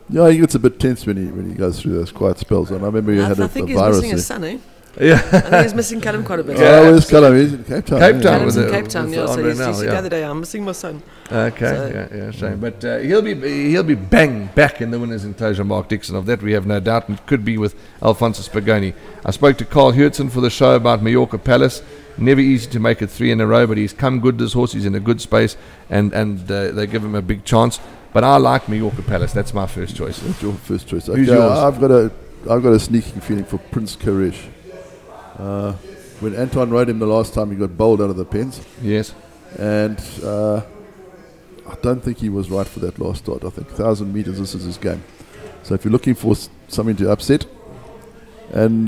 Yeah, he gets a bit tense when he goes through those quiet spells. And I remember you had a virus. I think he's missing his son, eh? Yeah. I think he's missing Callum quite a bit. Oh, where's Callum? He's in Cape Town. Callum's in Cape Town, yeah. So he's the other day, I'm missing my son. Okay, shame. But he'll be bang back in the winners' enclosure, Mark Dixon. Of that we have no doubt, and it could be with Alphonsus Pagoni. I spoke to Carl Hurtson for the show about Mallorca Palace. Never easy to make it 3 in a row, but he's come good, this horse. He's in a good space, and they give him a big chance. But I like Mallorca Palace. That's my first choice. That's your first choice. Who's yours? I've got a sneaking feeling for Prince Kurish. When Anton rode him the last time, he got bowled out of the pens. Yes. And I don't think he was right for that last start. I think 1,000 metres, this is his game. So if you're looking for something to upset, and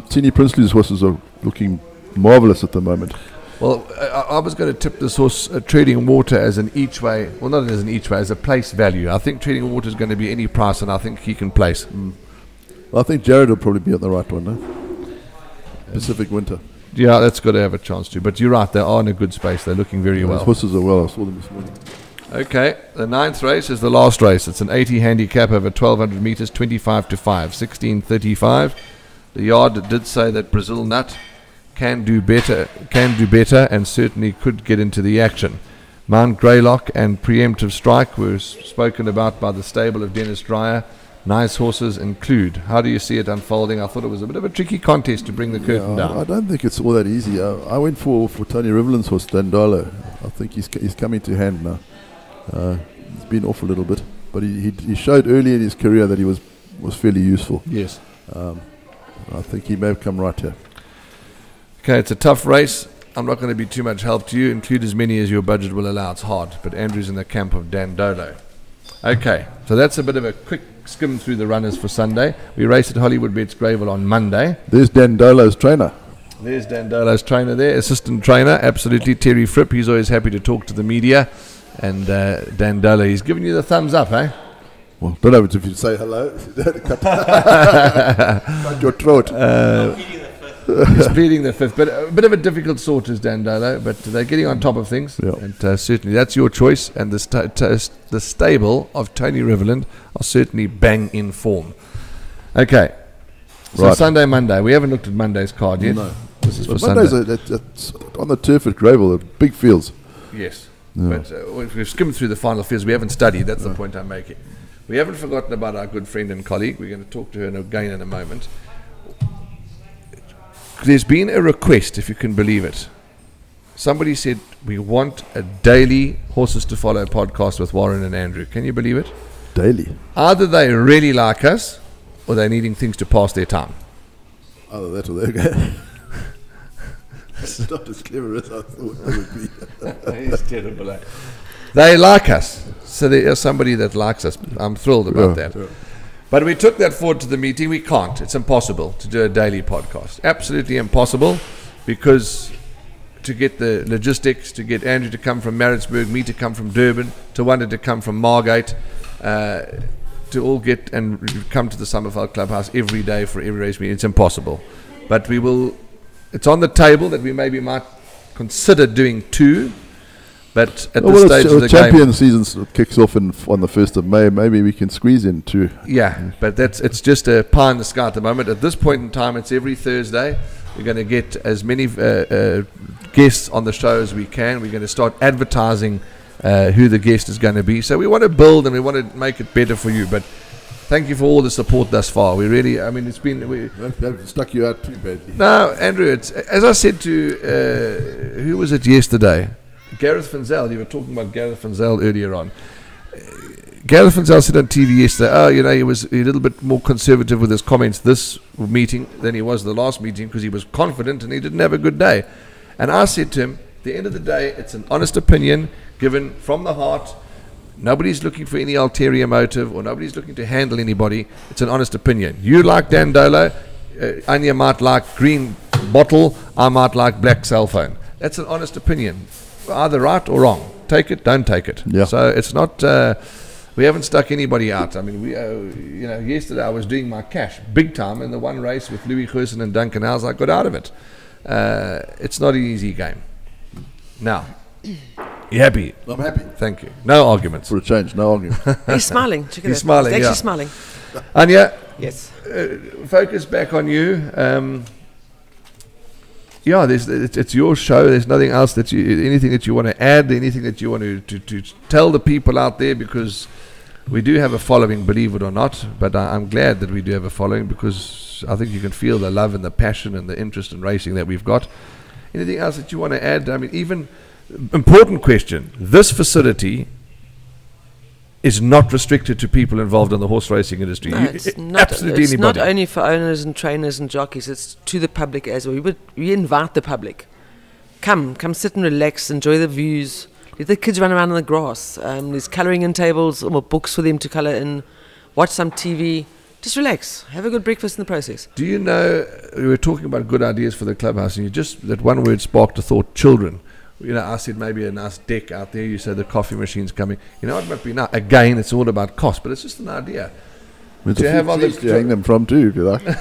Tini Princely's horses are looking marvellous at the moment. Well, I was going to tip this horse Treading Water as an each way. Well, not as an each way, as a place value. I think Treading Water is going to be any price, and I think he can place. Well, I think Jared will probably be on the right one, no? Pacific Winter. Yeah, that's got to have a chance too. But you're right, they are in a good space. They're looking very well. Those horses are well. I saw them this morning. Okay, the 9th race is the last race. It's an 80 handicap over 1,200 metres, 25 to 5, 16:35. The yard did say that Brazil Nut can do better, and certainly could get into the action. Mount Greylock and Preemptive Strike were spoken about by the stable of Dennis Dreyer. Nice horses include. How do you see it unfolding? I thought it was a bit of a tricky contest to bring the curtain down. I don't think it's all that easy. I went for Tony Rivelin's horse, Dandolo. I think he's coming to hand now. He's been off a little bit, but he showed early in his career that he was fairly useful. Yes. I think he may have come right here. Okay, it's a tough race. I'm not going to be too much help to you. Include as many as your budget will allow. It's hard, but Andrew's in the camp of Dandolo. Okay, so that's a bit of a quick skim through the runners for Sunday. We race at Hollywood Bets Gravel on Monday. There's Dandolo's trainer. There's Dandolo's trainer there, assistant trainer, absolutely, Terry Fripp. He's always happy to talk to the media. And Dandolo, he's giving you the thumbs up, eh? Well, don't know if you say hello. Cut your throat. He's pleading the fifth, but a bit of a difficult sort is Dandolo, but they're getting on top of things, and certainly that's your choice. And the stable of Tony Riveland are certainly bang in form. Okay, so right. Sunday, Monday. We haven't looked at Monday's card yet. No, this is for Monday's Sunday. On the turf at Gravel, big fields. Yes, but we've skimmed through the final fields. We haven't studied. That's the point I'm making. We haven't forgotten about our good friend and colleague. We're going to talk to her again in a moment. There's been a request, if you can believe it. Somebody said, we want a daily Horses to Follow podcast with Warren and Andrew. Can you believe it? Daily? Either they really like us, or they're needing things to pass their time. Either that or they're going. It's not as clever as I thought it would be. He's terrible, eh? They like us. So there is somebody that likes us. I'm thrilled about that. Yeah. But we took that forward to the meeting. We can't. It's impossible to do a daily podcast. Absolutely impossible, because to get the logistics, to get Andrew to come from Maritzburg, me to come from Durban, to Wanda to come from Margate, to all get and come to the Summerveld clubhouse every day for every race meeting, it's impossible. But we will. It's on the table that we maybe might consider doing 2. But at this stage of the champion season kicks off on the 1st of May. Maybe we can squeeze in 2. Yeah, but it's just a pie in the sky at the moment. At this point in time, it's every Thursday. We're going to get as many guests on the show as we can. We're going to start advertising who the guest is going to be. So we want to build and we want to make it better for you. But thank you for all the support thus far. We really, I mean, it's been... I've stuck you out too badly. No, Andrew, it's, as I said to... who was it yesterday? Gareth Van Zyl. You were talking about Gareth Van Zyl earlier on. Gareth Van Zyl said on TV yesterday, he was a little bit more conservative with his comments this meeting than he was the last meeting because he was confident and he didn't have a good day. And I said to him, at the end of the day, it's an honest opinion given from the heart. Nobody's looking for any ulterior motive or nobody's looking to handle anybody. It's an honest opinion. You like Dan Dolo, Anja might like green bottle, I might like black cell phone. That's an honest opinion. Either right or wrong. Take it, don't take it. Yeah. So it's not... we haven't stuck anybody out. I mean, yesterday I was doing my cash big time in the one race with Louis Gerson and Duncan Howes. I got out of it. It's not an easy game. Now, you happy? I'm happy. Thank you. No arguments. For a change, no argument. He's smiling. Check it He's out. smiling, He's yeah. actually smiling. Anja, Yes. focus back on you. It's your show. There's nothing else anything that you want to add, anything that you want to tell the people out there, because we do have a following, believe it or not. But I'm glad that we do have a following, because I think you can feel the love and the passion and the interest in racing that we've got. Anything else that you want to add? I mean, even important question. This facility is not restricted to people involved in the horse racing industry. No, it's not, absolutely it's anybody. not only for owners and trainers and jockeys, it's to the public as well. We invite the public. Come sit and relax, enjoy the views. Let the kids run around in the grass. There's colouring in tables, or books for them to colour in. Watch some TV. Just relax. Have a good breakfast in the process. Do you know, we were talking about good ideas for the clubhouse, and that one word sparked a thought, children. I said maybe a nice deck out there. You said the coffee machine's coming. It might be nice. Again, it's all about cost, but it's just an idea. To have on to hang them from too, if you like. To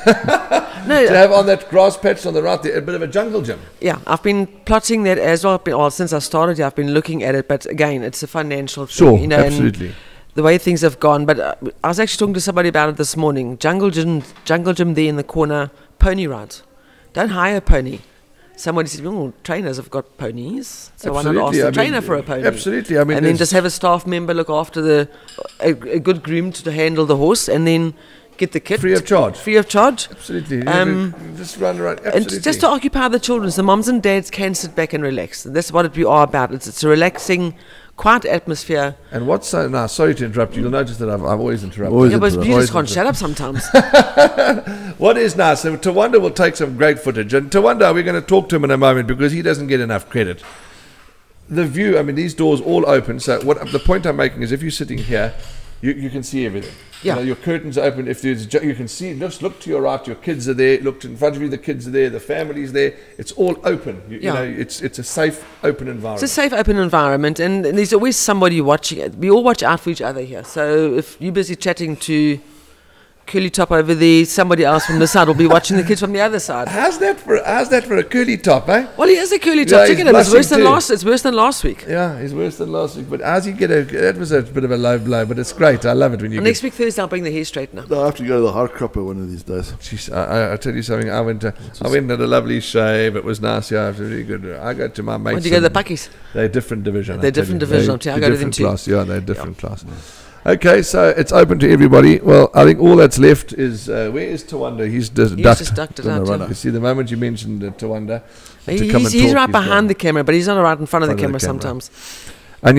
have on that grass patch on the right there, a bit of a jungle gym. Yeah, I've been plotting that as well. Since I started here, I've been looking at it, but again, it's a financial thing. Sure, absolutely. The way things have gone, but I was actually talking to somebody about it this morning. Jungle gym there in the corner, pony rides. Don't hire a pony. Somebody said, trainers have got ponies, so why not ask the trainer for a pony? Absolutely. And then just have a staff member look after a good groom to handle the horse, and then get the kit. Free of charge. Free of charge. Absolutely. Just run around. Absolutely. And just to occupy the children, so moms and dads can sit back and relax. And that's what we are about. It's a relaxing, quiet atmosphere. And what's so nice, sorry to interrupt you, you'll notice that I've always interrupted. But you just can't shut up sometimes. What is nice, so Tawanda will take some great footage, and Tawanda, we're going to talk to him in a moment because he doesn't get enough credit. The view, I mean, these doors all open, so the point I'm making is if you're sitting here, you can see everything. Yeah. Your curtains are open. If there's, you can see. Just look to your right. Your kids are there. Look in front of you. The kids are there. The family's there. It's all open. You know, it's a safe, open environment. It's a safe, open environment, and there's always somebody watching it. We all watch out for each other here. So if you're busy chatting to curly top over there, somebody else from this side will be watching the kids from the other side. How's that for a curly top, eh? Well, he is a curly top. Check it out. It's worse than last week. Yeah, he's worse than last week. But how's he get that was a bit of a low blow, but it's great. I love it when you next week Thursday I'll bring the hair straightener. No, I have to go to the hard cropper one of these days. Jeez, I tell you something. I went and had a lovely shave. It was nice. Yeah, it was really good. I go to my mates. When do you go to the Puckies? They're different division. They're different division. I go to them too. Yeah, they're different class. Okay, so it's open to everybody. Well, I think all that's left is where is Tawanda? He's just ducked it out. You see, the moment you mentioned Tawanda, he's right behind the camera, but he's not right in front of the camera sometimes. And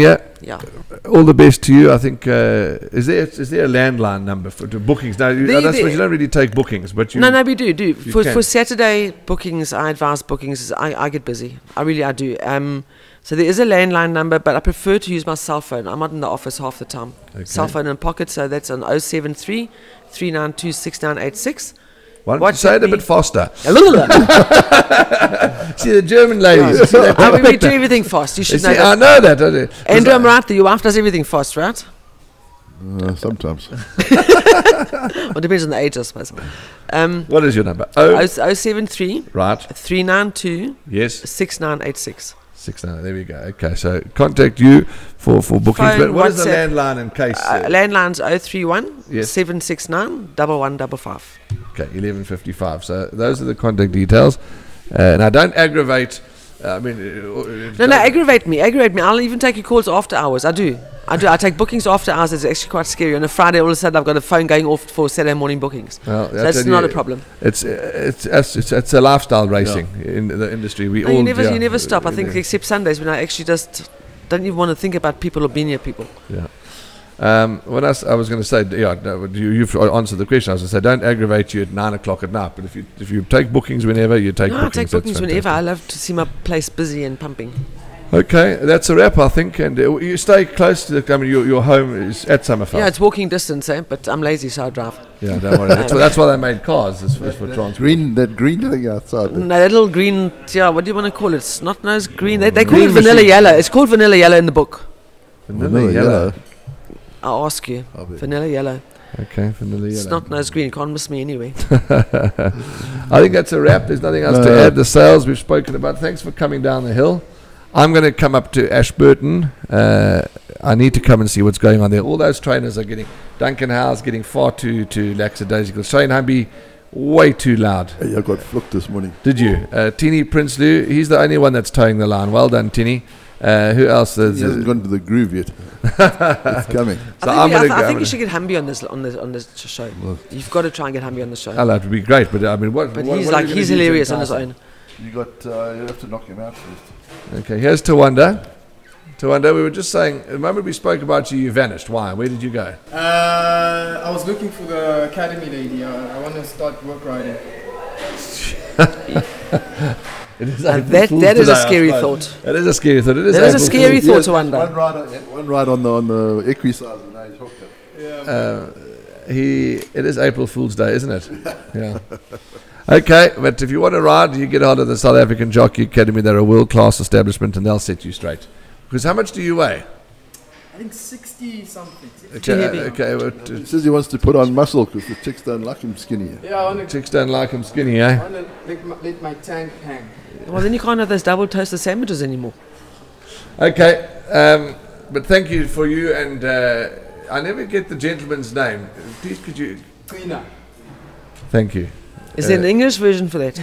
all the best to you. I think is there a landline number for bookings? No, you don't really take bookings, but you. No, we do. For Saturday bookings, I advise bookings. I get busy. I do. So there is a landline number, but I prefer to use my cell phone. I'm not in the office half the time. Okay. Cell phone in pocket, so that's on 073 392 6986. Why don't you say it a bit faster? See, the German ladies. We do everything fast. You should know that. I know that. I do. Andrew, I'm right. Your wife does everything fast, right? Sometimes. Well, it depends on the age, I suppose. What is your number? 073 right. 392 yes 6986. 69. There we go. Okay, so contact you for bookings. But what is the landline in case? Landline's 031 769 1155. Okay, 1155. So those are the contact details. Now, don't aggravate I mean, no, aggravate me. I'll even take your calls after hours. I do. I take bookings after hours. It's actually quite scary. On a Friday, all of a sudden, I've got a phone going off for Saturday morning bookings. Well, so that's not a problem. It's a lifestyle racing in the industry. You never stop. I think except Sundays when I actually just don't even want to think about people or being near people. Yeah. When I was going to say, you've answered the question. I was going to say, don't aggravate you at 9 o'clock at night. But if you take bookings whenever, you take bookings. I take bookings whenever. I love to see my place busy and pumping. Okay, that's a wrap, I think. And you stay close to your home is at Summerveld. Yeah, it's walking distance, but I'm lazy, so I drive. Yeah, don't worry. That's why they made cars, is for transport. That green thing outside. No, that little green, what do you want to call it? It's not nose green. They call it vanilla yellow. It's called vanilla yellow in the book. Vanilla yellow? I'll ask you. Vanilla yellow. Okay, vanilla yellow. It's not nose green. You can't miss me anyway. I think that's a wrap. There's nothing else to add. The sales we've spoken about. Thanks for coming down the hill. I'm going to come up to Ashburton. I need to come and see what's going on there. All those trainers are getting... Duncan Howe's getting far too lackadaisical. Shane Humby, way too loud. Hey, I got flipped this morning. Did you? Tini Prinsloo, he's the only one that's towing the line. Well done, Tini. Who else? He hasn't gone to the groove yet. It's coming. So I think you should get Humby on this show. Well, you've got to try and get Humby on the show. Oh, that would be great. But I mean, he's hilarious on his own. You have to knock him out first. Okay, here's Tawanda. Tawanda, we were just saying, the moment we spoke about you, you vanished. Why? Where did you go? I was looking for the academy lady. I want to start work riding. That is a scary thought. That is a scary thought. That is a scary thought, Tawanda. One ride on the exercise and now he's hooked up. Yeah. It is April Fool's Day, isn't it? Yeah. Okay, but if you want to ride, you get hold of the South African Jockey Academy. They're a world-class establishment, and they'll set you straight. Because how much do you weigh? I think 60 something. Okay. He says he wants to put on muscle because the chicks don't like him skinny. Yeah, chicks don't like him skinny, eh? I want to let my tank hang. Well, then you can't have those double toasted sandwiches anymore. Okay, but thank you for you, and I never get the gentleman's name. Please, could you... Cleaner. Thank you. Is there an English version for that?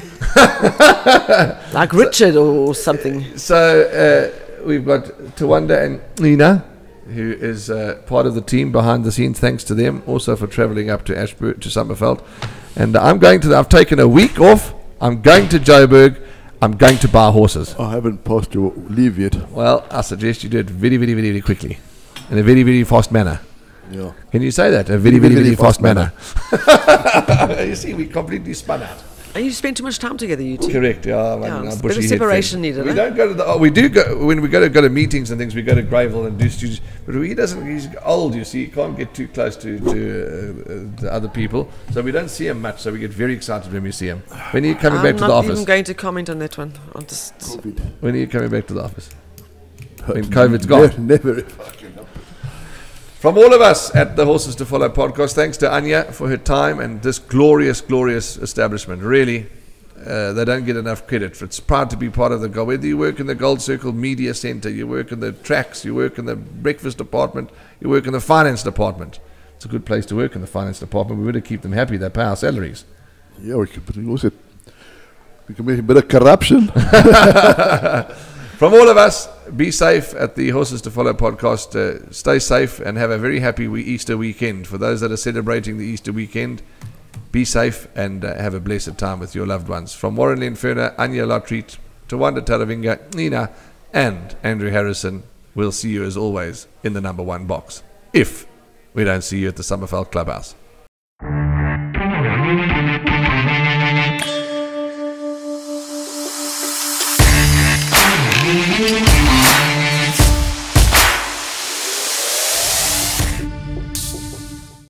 Like Richard or something? So we've got Tawanda and Nina, who is part of the team behind the scenes. Thanks to them also for travelling up to Summerveld. And I've taken a week off. I'm going to Joburg. I'm going to buy horses. I haven't passed your leave yet. Well, I suggest you do it very, very, very, very quickly. In a very, very fast manner. Yeah. Can you say that? A very, very, very fast manner. You see, we completely spun out. And you spend too much time together, you two. Correct, yeah. A bit of separation needed. We don't go to we do go, when we go to meetings and things, we go to Greyville and do studios. But he's old, you see, he can't get too close to other people. So we don't see him much, so we get very excited when we see him. When are you coming back to the office? I'm not even going to comment on that one. When are you coming back to the office? When COVID's gone? Never. From all of us at the Horses to Follow podcast, thanks to Anja for her time and this glorious, glorious establishment. Really, they don't get enough credit. It's proud to be part of the Gold. Whether you work in the Gold Circle Media Centre, you work in the tracks, you work in the breakfast department, you work in the finance department. It's a good place to work in the finance department. We want to keep them happy. They pay our salaries. Yeah, we can make a bit of corruption. From all of us, be safe at the Horses to Follow podcast. Stay safe and have a very happy Easter weekend. For those that are celebrating the Easter weekend, be safe and have a blessed time with your loved ones. From Warren Lenferner, Anja Lotriet, Tawanda Taravinga, Nina, and Andrew Harrison, we'll see you as always in the number one box, if we don't see you at the Summerveld Clubhouse.